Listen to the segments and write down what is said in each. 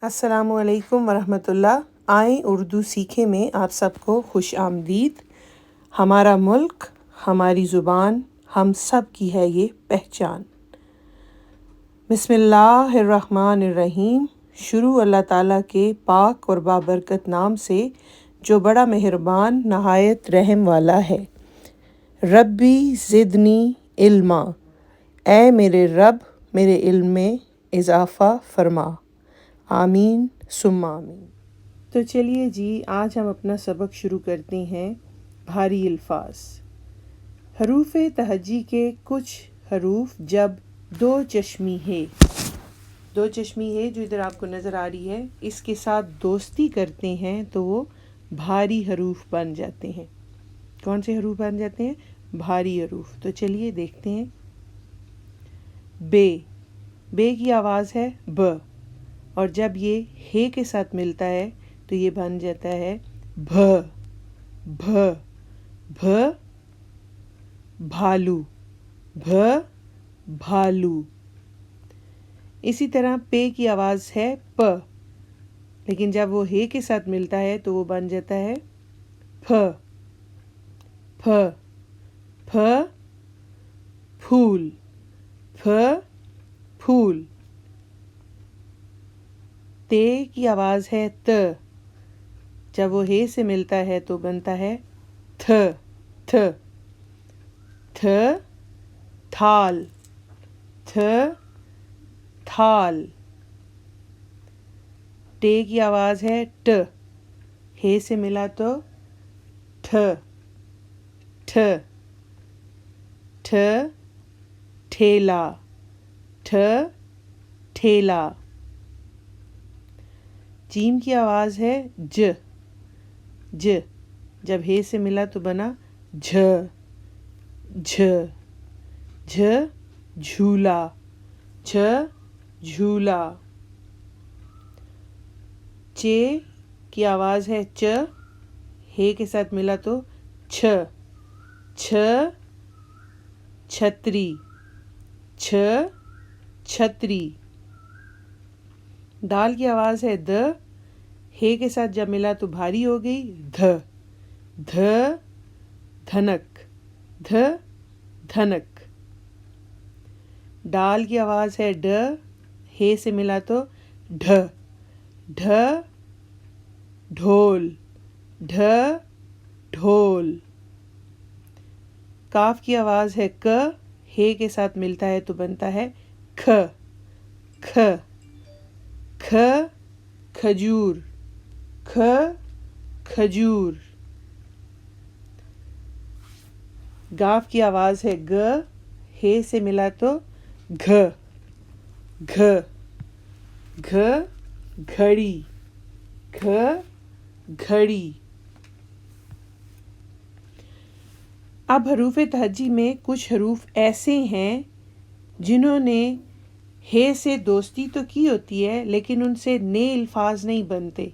अस्सलामुअलैकुम वरहमतुल्लाह। आए उर्दू सीखे में आप सबको खुश आमदीद। हमारा मुल्क, हमारी ज़ुबान, हम सब की है ये पहचान। बिस्मिल्लाहिर्रहमानिर्रहीम। शुरू अल्लाह ताला के पाक और बाबरकत नाम से जो बड़ा मेहरबान नहायत रहम वाला है। रब्बी ज़िदनी इल्मा, ऐ मेरे रब मेरे इल्म में इजाफ़ा फरमा। आमीन सुम्मा आमीन। तो चलिए जी, आज हम अपना सबक शुरू करते हैं। भारी अल्फाज। हरूफ तहज्जी के कुछ हरूफ जब दो चश्मी है जो इधर आपको नज़र आ रही है, इसके साथ दोस्ती करते हैं तो वो भारी हरूफ बन जाते हैं। कौन से हरूफ बन जाते हैं? भारी हरूफ। तो चलिए देखते हैं। बे की आवाज़ है ब, और जब ये हे के साथ मिलता है तो ये बन जाता है भ। भ भ भालू, भ भालू। इसी तरह पे की आवाज़ है प, लेकिन जब वो हे के साथ मिलता है तो वो बन जाता है फ। फ फ फूल, फ फूल। ते की आवाज़ है त, जब वो हे से मिलता है तो बनता है थ। थ थ थाल, थ थाल। टे की आवाज़ है ट, हे से मिला तो ठ। ठ ठ ठेला, ठ ठेला। जीम की आवाज़ है ज, जब हे से मिला तो बना झ। झ झ झूला, झ झूला। चे की आवाज़ है च, हे के साथ मिला तो छ। छ छतरी, छ छतरी। दाल की आवाज़ है द, हे के साथ जब मिला तो भारी हो गई ध। ध धनक, ध धनक। डाल की आवाज़ है ड, हे से मिला तो ढ। ढ ढोल, ढ ढोल। काफ की आवाज़ है क, हे के साथ मिलता है तो बनता है ख। ख ख खजूर, ख खजूर। गाफ की आवाज़ है ग, हे से मिला तो घ। घ घ घड़ी, घ घड़ी। अब हरूफ तहज्जी में कुछ हरूफ ऐसे हैं जिन्होंने हे से दोस्ती तो की होती है, लेकिन उनसे ने अल्फाज नहीं बनते,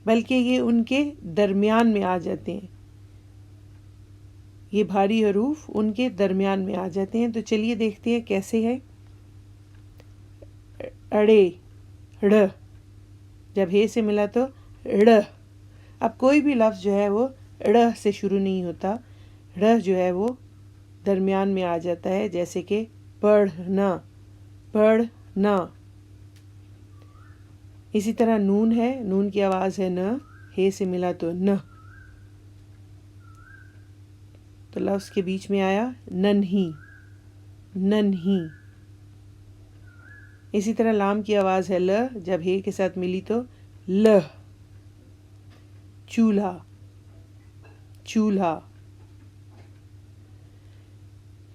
बल्कि ये उनके दरमियान में आ जाते हैं। ये भारी हरूफ उनके दरमियान में आ जाते हैं। तो चलिए देखते हैं कैसे है। अड़े, ड़, जब हे से मिला तो ड़। अब कोई भी लफ्ज़ जो है वो ड़ से शुरू नहीं होता, ड़ जो है वो दरमियान में आ जाता है। जैसे कि पढ़ना, पढ़ना। इसी तरह नून है, नून की आवाज़ है न, हे से मिला तो न, तो लफ्ज़ के बीच में आया नन्ही, नन्ही। इसी तरह लाम की आवाज़ है ल, जब हे के साथ मिली तो ल। चूल्हा, चूल्हा।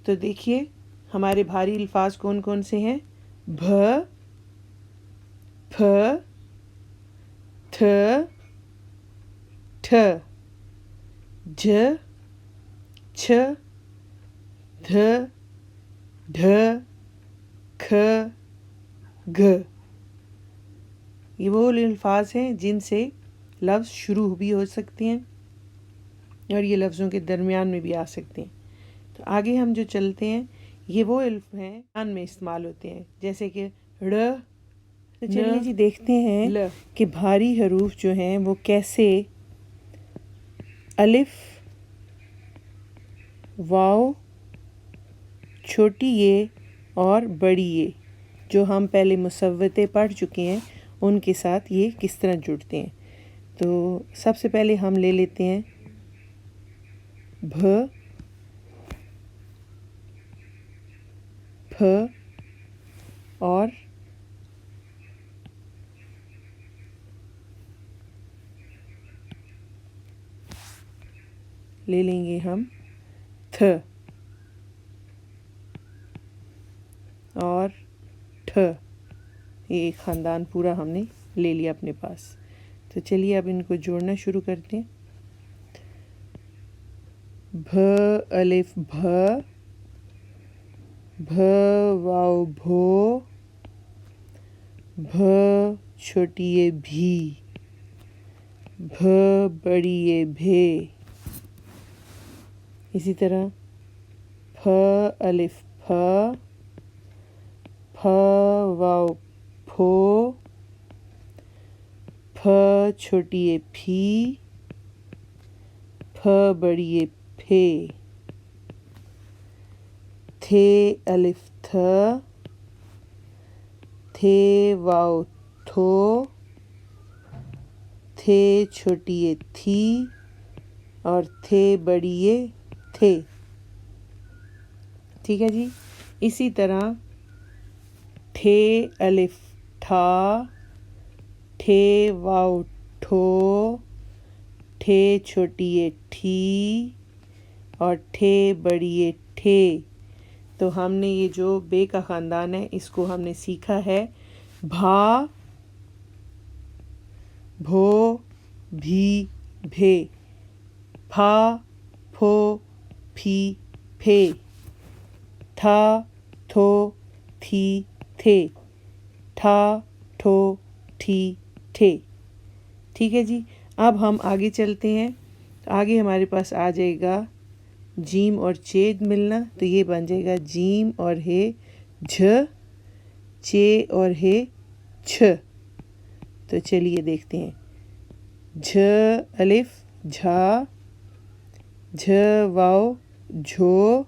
तो देखिए हमारे भारी अल्फाज कौन कौन से हैं। भ, फ, थ, ठ, झ, छ, ध, ढ, ख, घ। ये वो अल्फाज हैं जिनसे लफ्ज़ शुरू भी हो सकते हैं और ये लफ्ज़ों के दरमियान में भी आ सकते हैं। तो आगे हम जो चलते हैं, ये वो अल्फ हैं कान में इस्तेमाल होते हैं, जैसे कि ड़, तो चलिए जी देखते हैं कि भारी हरूफ जो हैं वो कैसे अलिफ, वाव, छोटी ये और बड़ी ये जो हम पहले मुसव्वते पढ़ चुके हैं उनके साथ ये किस तरह जुड़ते हैं। तो सबसे पहले हम ले लेते हैं भ, फ और ले लेंगे हम थ और ठ। ये एक ख़ानदान पूरा हमने ले लिया अपने पास। तो चलिए अब इनको जोड़ना शुरू करते हैं। भ अलिफ भ, भ वाव भो, भ छोटी ये भी, भ बड़ी ये भे। इसी तरह फ अलिफ फ, फ वाव फो, फ छोटी ये फी, फ बड़ी ये फे। थे अलिफ थ, थे वाव थो, थे छोटी ये थी और थे बड़ी ये थे। ठीक है जी। इसी तरह ठे अलिफ ठा, ठे वाव ठो, ठे छोटी ये ठी और ठे बड़ी ये ठे। तो हमने ये जो बे का ख़ानदान है इसको हमने सीखा है भा, भो, भी, भे, फा, फो, फी, फे, ठा, थो, थी, थे, ठा, ठो, ठी, ठे। ठीक है जी। अब हम आगे चलते हैं। तो आगे हमारे पास आ जाएगा जीम और चेद मिलना। तो ये बन जाएगा जीम और हे झ, चे और हे छ। तो चलिए देखते हैं। झ अलिफ झा, झ वाव झो,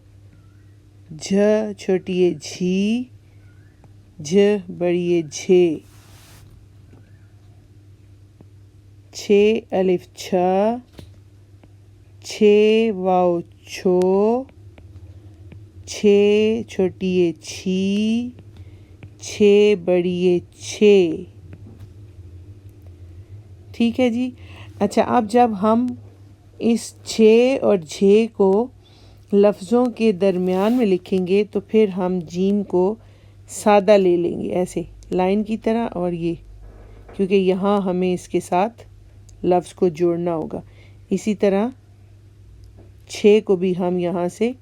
झ छोटी ये झी, झ बड़ी ये झे। छे अलिफ छ, छे वाव छो, छे छोटी ये छी, छे बड़ी ये छे। ठीक है जी। अच्छा, अब जब हम इस छे और झे को लफ्ज़ों के दरमियान में लिखेंगे तो फिर हम जीम को सादा ले लेंगे ऐसे लाइन की तरह, और ये क्योंकि यहाँ हमें इसके साथ लफ्ज़ को जोड़ना होगा। इसी तरह छे को भी हम यहाँ से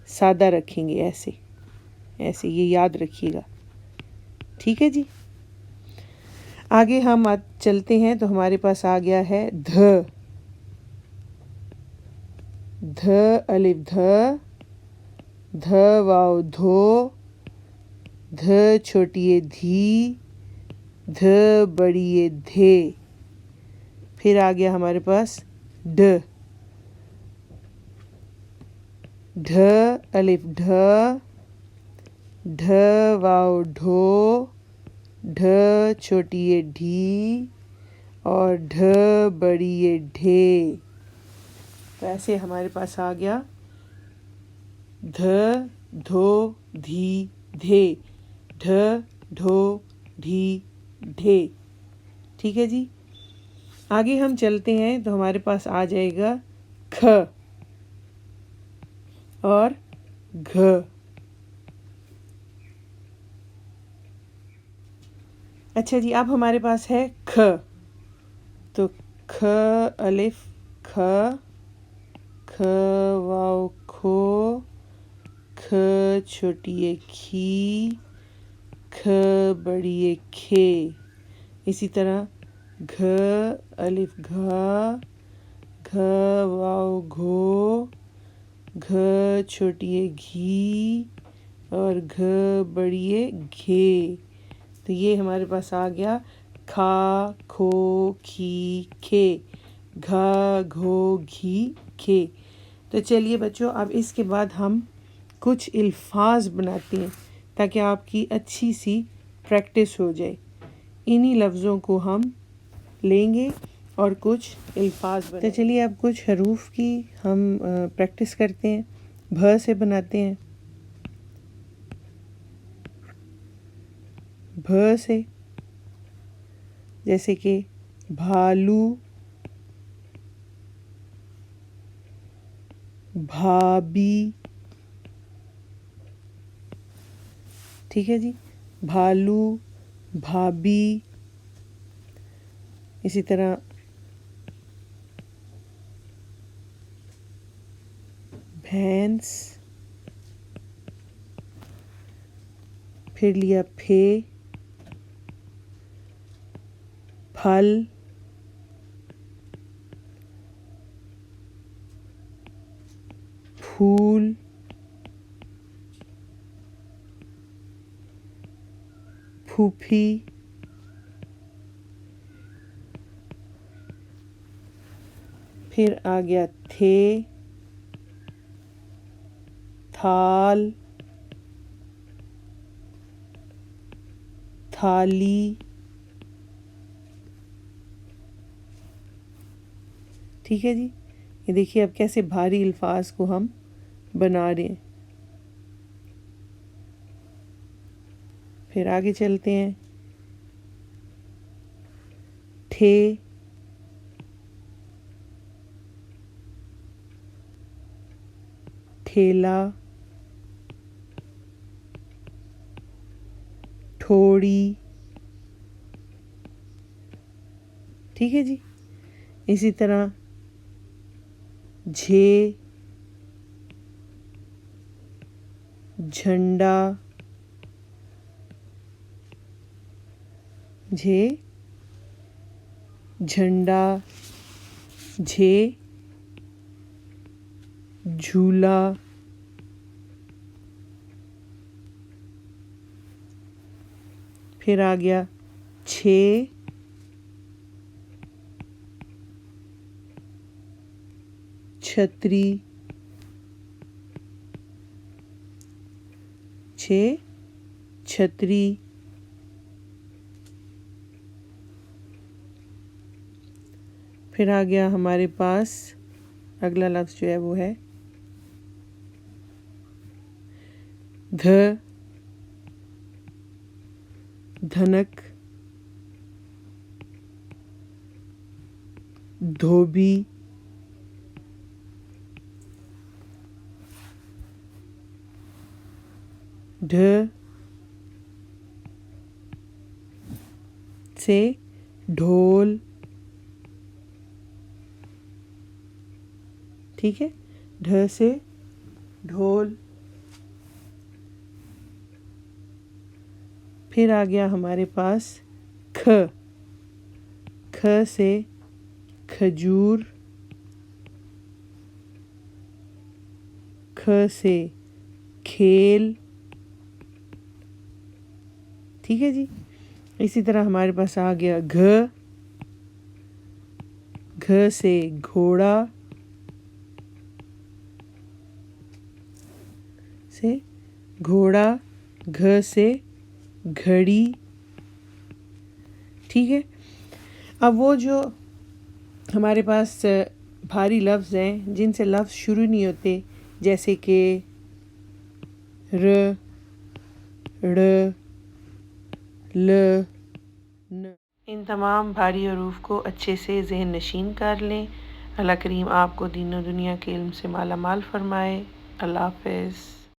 सादा रखेंगे ऐसे ऐसे, ये याद रखिएगा। ठीक है जी। आगे हम चलते हैं। तो हमारे पास आ गया है ध, ध अलिफ ध, ध वाव धो, ध छोटी ये धी, ध बड़ी ये धे। फिर आ गया हमारे पास ढ, ढ अलिफ ढ, ढ वाव ढो, ढ छोटी ये ढी और ढ बड़ी ये ढे। तो ऐसे हमारे पास आ गया ध, धो, धी, धे, ढ, ढो, ढी, ढे। ठीक है जी। आगे हम चलते हैं। तो हमारे पास आ जाएगा ख और घ। अच्छा जी, अब हमारे पास है ख। तो ख अलिफ ख, ख वाव खो, ख छोटी ये खी, ख बड़ी ये खे। इसी तरह घ अलिफ घ, घ वाव घो, घ छोटी ये घी और घ बड़ी ये घे। तो ये हमारे पास आ गया खा खो खी खे, घा घो घी खे। तो चलिए बच्चों, अब इसके बाद हम कुछ अल्फाज बनाते हैं ताकि आपकी अच्छी सी प्रैक्टिस हो जाए। इन्हीं लफ्ज़ों को हम लेंगे और कुछ अल्फाज बनाएंगे। तो चलिए अब कुछ हरूफ की हम प्रैक्टिस करते हैं। भ से बनाते हैं। भ से जैसे कि भालू, भाभी, ठीक है जी, भालू, भाभी। इसी तरह भैंस, फिर लिया फे, फल, फूल, फूफी, फिर आ गया थे, थाल, थाली, ठीक है जी। ये देखिए अब कैसे भारी अल्फाज को हम बना रहे हैं। फिर आगे चलते हैं। ठे, ठेला, ठोड़ी, ठीक है जी। इसी तरह झे, झंडा, झे, झंडा, झे, झूला, फिर आ गया छे, छतरी, छे, छतरी, फिर आ गया हमारे पास अगला लफ्ज़ जो है वो है ध, धनक, धोबी, ढ से ढोल, ठीक है, ढ से ढोल। फिर आ गया हमारे पास ख, ख से खजूर, ख से खेल, ठीक है जी। इसी तरह हमारे पास आ गया घ, घ से घोड़ा, से घोड़ा, घ से घड़ी, ठीक है। अब वो जो हमारे पास भारी लफ्ज़ हैं जिनसे लफ्ज़ शुरू नहीं होते, जैसे कि र, ड़, ल, न, इन तमाम भारी हरूफ को अच्छे से ज़हन नशीन कर लें। अल्लाह करीम आपको दीन और दुनिया के इल्म से माला माल फरमाए। अल्लाह हाफ़िज़।